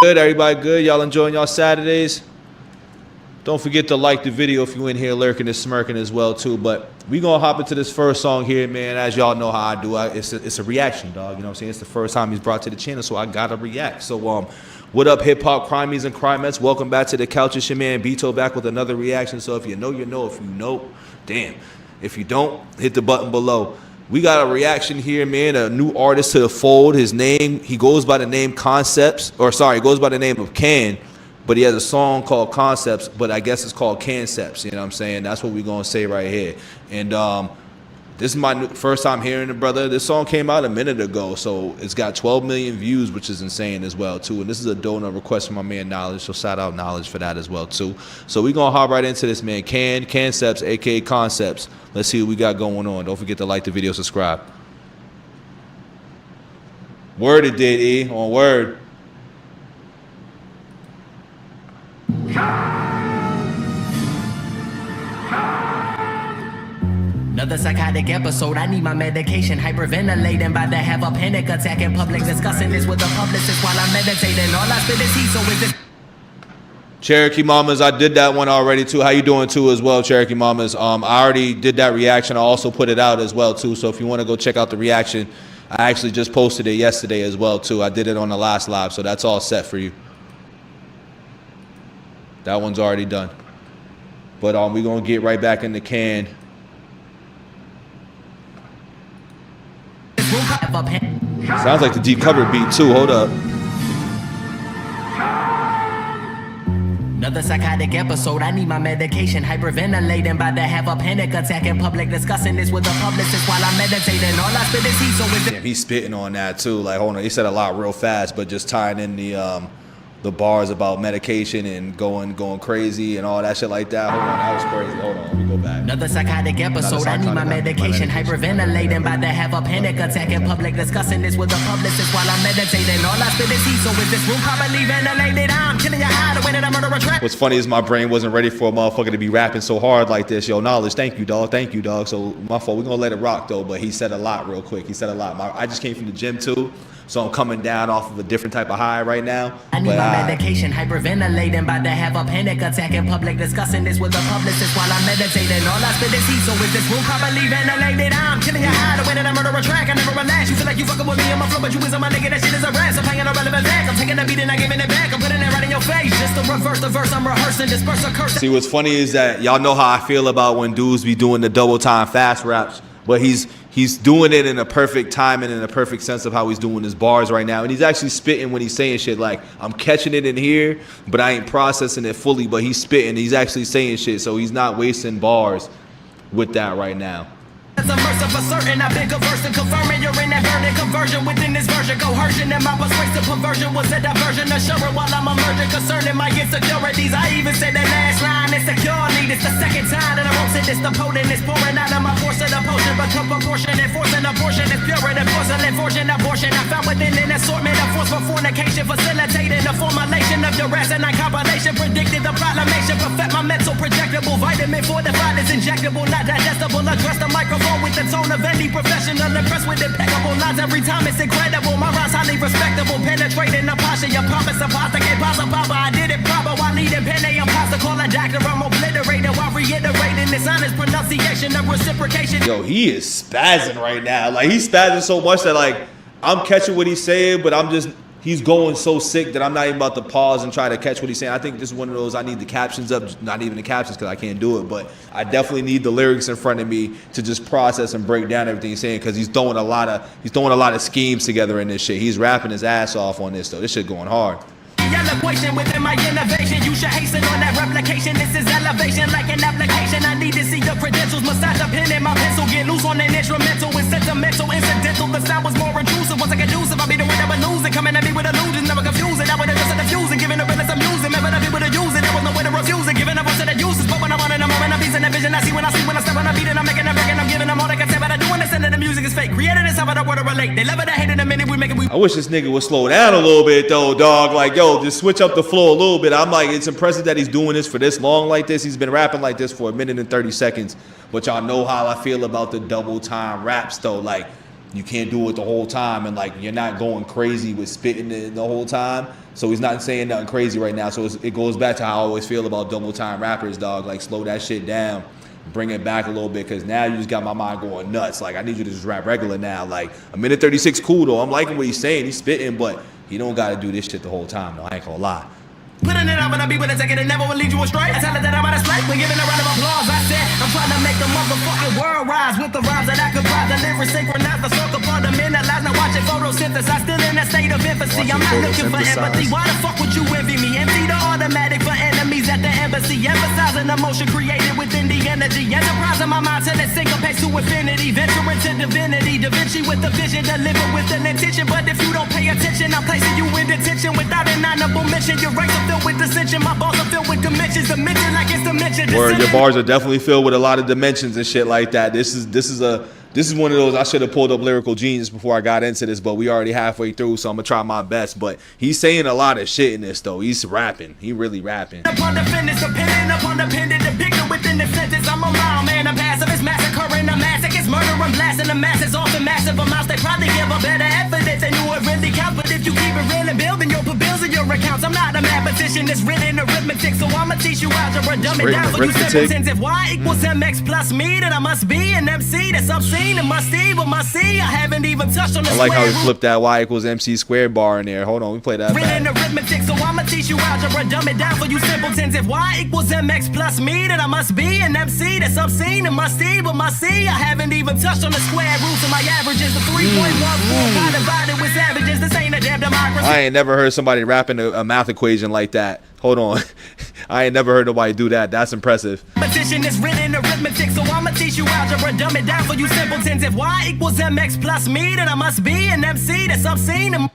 Good, everybody good? Y'all enjoying y'all Saturdays? Don't forget to like the video if you in here lurking and smirking as well too. But we gonna hop into this first song here, man. As y'all know how I do, it's a reaction, dog. You know what I'm saying? It's the first time he's brought to the channel, so I gotta react. So what up, hip hop crimies and crimettes? Welcome back to the couch. It's your man BITO back with another reaction. So if you know, you know. If you know, damn. If you don't, hit the button below. We got a reaction here, man. A new artist to the fold. His name, he goes by the name KAANCEPTS, or sorry, he goes by the name of Kaan. But he has a song called KAANCEPTS, but I guess it's called KAANCEPTS. You know what I'm saying? That's what we're going to say right here. And this is my first time hearing it, brother. This song came out a minute ago, so it's got 12 million views, which is insane as well, too. And this is a donor request from my man Knowledge, so shout out Knowledge for that as well, too. So we're going to hop right into this, man. KAANCEPTS, a.k.a. KAANCEPTS. Let's see what we got going on. Don't forget to like the video, subscribe. Word it did, E. On word. Another psychotic episode, I need my medication. Hyperventilating, about to have a panic attack in public. Discussing this with a publicist while I'm meditating. All I spit is heat, so is this... Cherokee Mamas, I did that one already too. How you doing too as well, Cherokee Mamas? I already did that reaction. I also put it out as well too. So if you want to go check out the reaction, I actually just posted it yesterday as well too. I did it on the last live, so that's all set for you. That one's already done. But we're gonna get right back in the can. Sounds like the deep cover beat too. Hold up. Another psychotic episode, I need my medication. Hyperventilating, about to have a panic attack in public. Discussing this with a publicist while I'm meditating. All I spit is heat, so is damn, he's spitting on that too. Like, hold on, he said a lot real fast, but just tying in the bars about medication and going crazy and all that shit like that. Hold on, that was crazy. Hold on, let me go back. Another psychotic episode, I need my medication. Hyperventilating, about to have a panic attack in public. Discussing this with a publicist while I'm meditating. All I spit is heat, so is this room properly ventilated? I'm killing your eye, the way that I'm murder a track. What's funny is my brain wasn't ready for a motherfucker to be rapping so hard like this. Yo, Knowledge, thank you, dog. Thank you, dog. So my fault. We're gonna let it rock though, but he said a lot real quick. He said a lot. I just came from the gym too. So I'm coming down off of a different type of high right now. I need my medication, hyperventilating, about to have a panic attack in public. Discussing this with a publicist while I'm meditating. All I spit is heat, so is this room properly ventilated? I'm killing your eye, the way that I murder a track. I never relax. You feel like you fucking with me on my flow, but you is on my nigga. That shit is a rap. I'm paying a relevant back. I'm taking the beat and I'm giving it back. I'm putting it right in your face. Just to reverse the verse, I'm rehearsing, disperse a curse. See, what's funny is that y'all know how I feel about when dudes be doing the double time fast raps, but he's doing it in a perfect time and in a perfect sense of how he's doing his bars right now. And he's actually spitting when he's saying shit. Like, I'm catching it in here, but I ain't processing it fully. But he's spitting. He's actually saying shit. So he's not wasting bars with that right now. As a verse of a certain, I beg a verse and confirming you're in that burning conversion within this version. Coercion and my persuasive perversion was a diversion. Assuring while I'm emerging concerning my insecurities. I even said that last line, insecurely. This the second time that I wrote it. This the potent is pouring out of my portion of potion. Become proportion and forcing abortion is pure and porcelain fortune abortion. I found within an assortment of force for fornication, facilitating the formulation of your asinine compilation. Predicted the proclamation, perfect my mental projectable. Vitamin fortified is injectable, not digestible. Address the microphone with the tone of any professional, impressed with impeccable lines every time. It's incredible. My rhymes highly respectable, penetrating the posture. Your promise apostle, can't pause a papa. I did it proper while leading pen a imposter. Call a doctor, I'm obliterating while reiterating this honest pronunciation of reciprocation. Yo, he is spazzing right now. Like, he's spazzing so much that, like, I'm catching what he's saying, but he's going so sick that I'm not even about to pause and try to catch what he's saying. I think this is one of those, I need the captions up, not even the captions because I can't do it, but I definitely need the lyrics in front of me to just process and break down everything he's saying, because he's throwing a lot of schemes together in this shit. He's rapping his ass off on this though. This shit going hard. Equation within my innovation, you should hasten on that replication. This is elevation like an application. I need to see your credentials. Massage a pen and my pencil. Get loose on an instrumental and sentimental. Incidental, the sound was more intrusive. Once I get used, I'll be the one that would lose it. Coming at me with illusions, never confusing. I would have just said the fusing, giving the realest I'm using. Remember the people to use it, there was no way to refuse it. Giving up to the uses, but when I want in a moment, I'm piecing the vision. I see when I sleep, when I step on a beat, and I'm making a break, and I'm giving them all they can say. But I do understand that the music is fake. Created is how I don't want to relate. They love it, I hate it, a minute we make it. I wish this nigga would slow down a little bit though, dog. Like, yo, just switch up the flow a little bit. I'm like, it's impressive that he's doing this for this long like this. He's been rapping like this for 1 minute and 30 seconds. But y'all know how I feel about the double time raps though. Like, you can't do it the whole time, and like you're not going crazy with spitting it the whole time. So he's not saying nothing crazy right now. So it goes back to how I always feel about double time rappers, dog. Like slow that shit down, bring it back a little bit, because now you just got my mind going nuts. Like I need you to just rap regular now. Like a minute 36 cool though. I'm liking what he's saying. He's spitting, but he don't got to do this shit the whole time though. I ain't gonna lie. Putting it up and I be with it, taking it, never will lead you astray. I tell it that I'm out of slack, when giving a round of applause. I said, I'm trying to make the motherfucking world rise with the rhymes that I comprise. The lyrics synchronize, the circle for the minute lies. Now watching photosynthesis, still in that state of infancy. I'm not looking for empathy. Why the fuck would you envy me? Empty the automatic for enemies at the embassy. Emphasizing emotion created within the energy. Enterprise in my mind till it syncopates to infinity. Venturing to divinity. Da Vinci with the vision, deliver with an intention. But if you don't pay attention, I'm placing you in detention without an honorable mention. Your race filled with dissension, my balls are filled with dimensions, dimension like it's dimension. Word, your bars are definitely filled with a lot of dimensions and shit like that. This is one of those, I should have pulled up Lyrical Genius before I got into this, but we already halfway through, so I'm gonna try my best. But he's saying a lot of shit in this though. He's rapping. He really rapping. Upon the finish, dependent upon the pendant, depicted within the sentence. I'm a wild man, I'm passive, it's massacring, I'm massive, it's murder, I'm blasting the masses off in massive amounts. They probably give a better evidence than you would really count. But if you keep it real and building your bills and your accounts, I'm not a mathematician, it's written arithmetic, so I'ma teach you algebra, dumb it down for you simpletons. If y equals mx plus me, then I must be an MC that's obscene and must see, but must see, I haven't even touched on the I like how he square flipped that y equals MC squared bar in there. Hold on, we play that written back. arithmetic, so I'ma teach you algebra, dumb it down for you simpletons. If y equals mx plus me, then I must be an MC that's obscene and must see, but must see, I haven't even touched on the square roots of my averages. The 3.14 divided with savages, this ain't a damn democracy. I ain't never heard somebody rapping a math equation like that. Hold on. I ain't never heard nobody do that. That's impressive. Competition is written arithmetic, so I'ma teach you algebra, dumb it down for you simpletons. If y equals mx plus me, then I must be an MC that's obscene and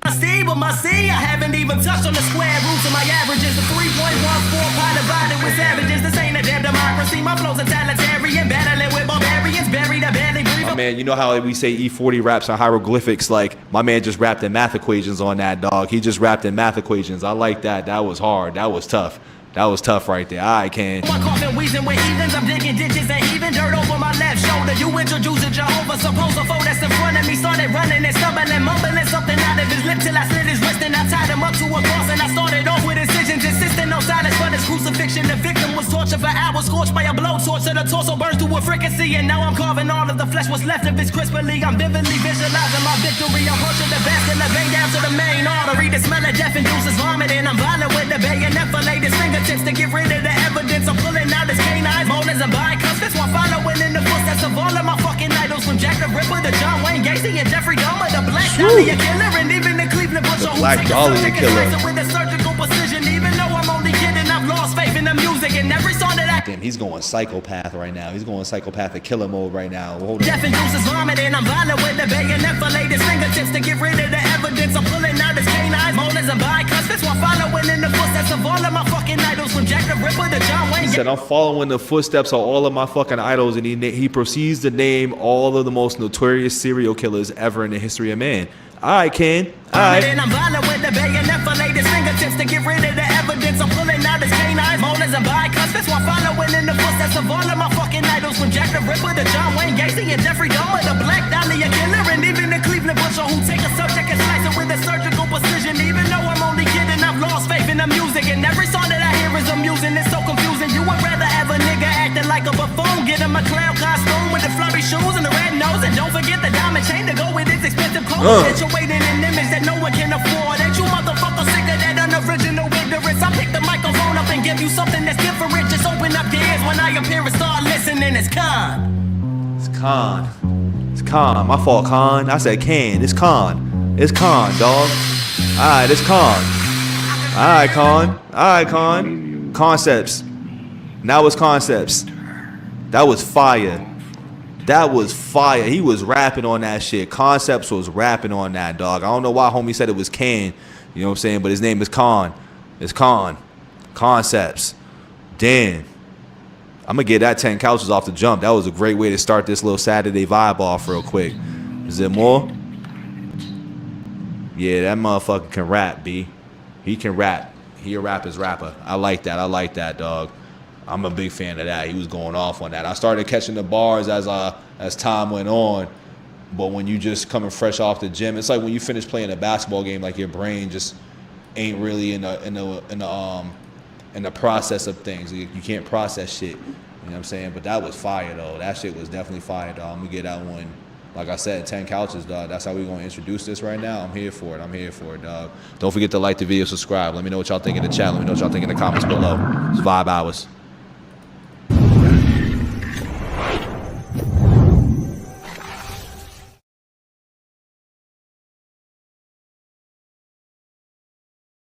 must see, but must see, I haven't even touched on the square roots of my averages. The 3.14 pi divided with savages, this ain't a damn democracy. My flow's totalitarian, battling with barbarians, buried a barely breathe. My man, you know how we say E40 raps on hieroglyphics? Like, my man just rapped in math equations on that, dog. He just rapped in math equations. I like that. That was hard. That was tough. That was tough right there. I can. My coffin wheezing with heathens, I'm digging ditches and even dirt over my left shoulder. You introduced a Jehovah, suppose a foe that's in front of me started running and stumbling, mumbling something out of his lip till I slit his wrist and I tied him up to a cross and I started off with incisions, insisting on silence for this crucifixion. The victim was tortured for hours, scorched by a blowtorch till the torso burns to a fricassee, and now I'm carving all of the flesh what's left of his crisply. I'm vividly visualizing my victory. I'm pushing the vascular vein down to the main artery. The smell of death induces vomiting. I'm violent with the bayonet fillet his fingertips to get rid of the evidence. I'm pulling out his canines, molars and bicuspids while following in the footsteps of all of my fucking idols, from Jack the Ripper to John Wayne Gacy and Jeffrey Dahmer, the Black Dahlia Killer, and even the Cleveland Butcher who Black takes a Dahlia subject and Killer. slice it with a surgical precision. Even though I'm only kidding, I've lost faith in the music and every song that I Damn, he's going psychopath right now. He's going psychopathic killer mode right now. Hold on. death induces vomiting. I'm violent with the bayonet fillet his fingertips to get rid of the evidence. I'm pulling out his canines, molars and bicuspids while following in the footsteps of all of my fucking idols, from Jack the Ripper to John Wayne. He said, I'm following the footsteps of all of my fucking idols, and he proceeds to name all of the most notorious serial killers ever in the history of man. All right, Ken. All right. I'm violent with the bayonet fillet his fingertips to get rid of the evidence. I'm pulling out his canines, molars and bicuspids while following in the footsteps of all of my fucking idols, from Jack the Ripper to John Wayne Gacy and Jeffrey Dahmer, the Black Dahlia Killer, and even the Cleveland Butcher who take a subject and slice it with a surgical precision. Even though I'm only kidding, I've lost faith in the music, and every song that I hear is amusing. It's so confusing. You would rather have a nigga acting like a buffoon, get him a clown costume with the flurry shoes and the red nose, and don't forget the diamond chain to go with his expensive clothes. Situated in an image that no one can afford. Ain't you motherfuckers sick of that unoriginal ignorance? I pick the microphone up and give you something that's different. Just open up your ears when I appear and start listening. It's Kaan. It's Kaan. It's Kaan. My fault, Kaan. I said Kaan. It's Kaan. It's Kaan, dog. Alright, it's Kaan. Alright, Kaan. Alright, Kaan. Concepts. Now it's concepts. That was fire. That was fire. He was rapping on that shit. Concepts was rapping on that, dog. I don't know why homie said it was Kaan. You know what I'm saying? But his name is Kaan. It's Kaan. Concepts. Damn. I'm going to get that 10 couches off the jump. That was a great way to start this little Saturday vibe off real quick. Is there more? Yeah, that motherfucker can rap, B. He can rap. He a rapper's rapper. I like that. I like that, dog. I'm a big fan of that. He was going off on that. I started catching the bars as time went on. But when you just coming fresh off the gym, it's like when you finish playing a basketball game, like your brain just ain't really in the process of things. You can't process shit. You know what I'm saying? But that was fire though. That shit was definitely fire, dog. I'm gonna get that one. Like I said, 10 couches, dog. That's how we gonna introduce this right now. I'm here for it. I'm here for it, dog. Don't forget to like the video, subscribe. Let me know what y'all think in the chat. Let me know what y'all think in the comments below. It's Vibe Hours.